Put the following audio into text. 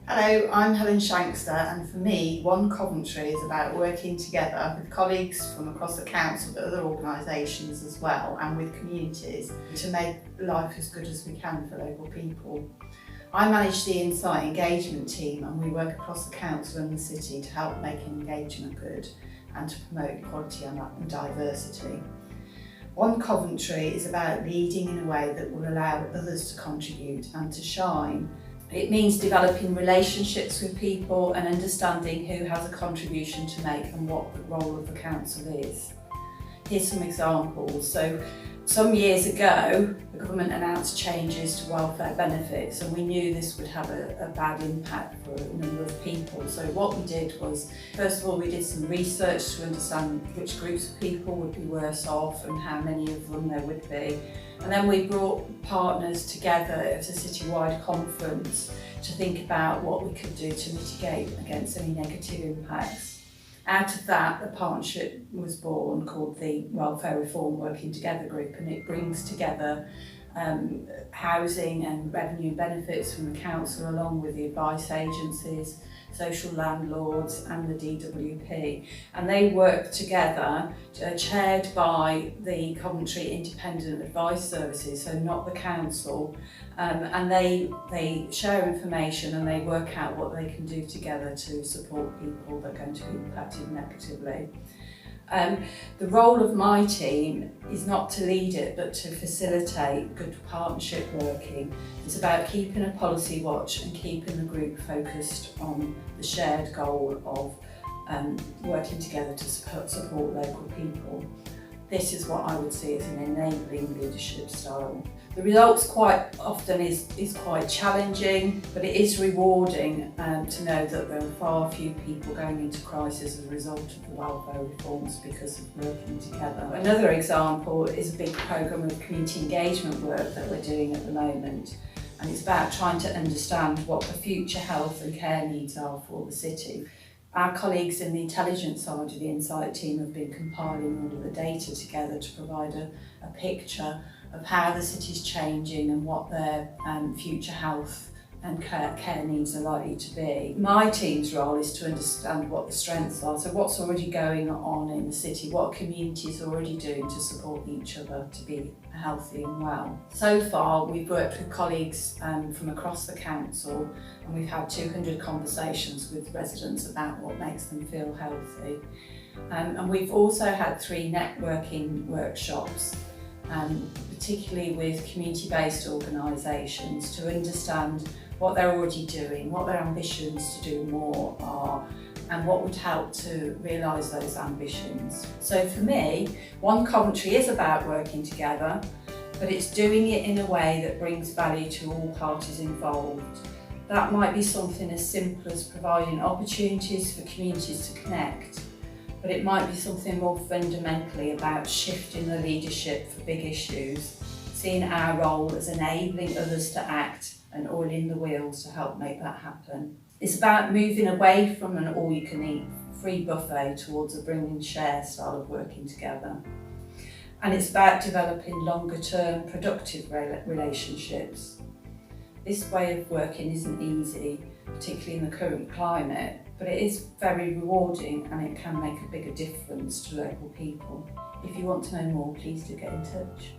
Hello, I'm Helen Shankster, and for me, One Coventry is about working together with colleagues from across the council but other organisations as well, and with communities to make life as good as we can for local people. I manage the Insight engagement team, and we work across the council and the city to help make engagement good and to promote equality and diversity. One Coventry is about leading in a way that will allow others to contribute and to shine. It means developing relationships with people and understanding who has a contribution to make and what the role of the council is. Here's some examples. So, some years ago, the government announced changes to welfare benefits, and we knew this would have a bad impact for a number of people. So what we did was, first of all, we did some research to understand which groups of people would be worse off and how many of them there would be. And then we brought partners together at a citywide conference to think about what we could do to mitigate against any negative impacts. Out of that, a partnership was born called the Welfare Reform Working Together Group, and it brings together housing and revenue benefits from the council along with the advice agencies, social landlords and the DWP, and they work together, chaired by the Coventry Independent Advice Services, so not the council, and they share information and they work out what they can do together to support people that are going to be impacted negatively. The role of my team is not to lead it but to facilitate good partnership working. It's about keeping a policy watch and keeping the group focused on the shared goal of working together to support local people. This is what I would see as an enabling leadership style. The results quite often is quite challenging, but it is rewarding to know that there are far few people going into crisis as a result of the welfare reforms because of working together. Another example is a big programme of community engagement work that we're doing at the moment, and it's about trying to understand what the future health and care needs are for the city. Our colleagues in the intelligence side of the Insight team have been compiling all of the data together to provide a picture of how the city's changing and what their future health and care needs are likely to be. My team's role is to understand what the strengths are, so what's already going on in the city, what communities are already doing to support each other to be healthy and well. So far we've worked with colleagues from across the council, and we've had 200 conversations with residents about what makes them feel healthy. And we've also had 3 networking workshops, particularly with community-based organisations, to understand what they're already doing, what their ambitions to do more are, and what would help to realise those ambitions. So for me, One Coventry is about working together, but it's doing it in a way that brings value to all parties involved. That might be something as simple as providing opportunities for communities to connect, but it might be something more fundamentally about shifting the leadership for big issues, seeing our role as enabling others to act and oiling the wheels to help make that happen. It's about moving away from an all-you-can-eat free buffet towards a bring and share style of working together. And it's about developing longer-term productive relationships. This way of working isn't easy, particularly in the current climate, but it is very rewarding and it can make a bigger difference to local people. If you want to know more, please do get in touch.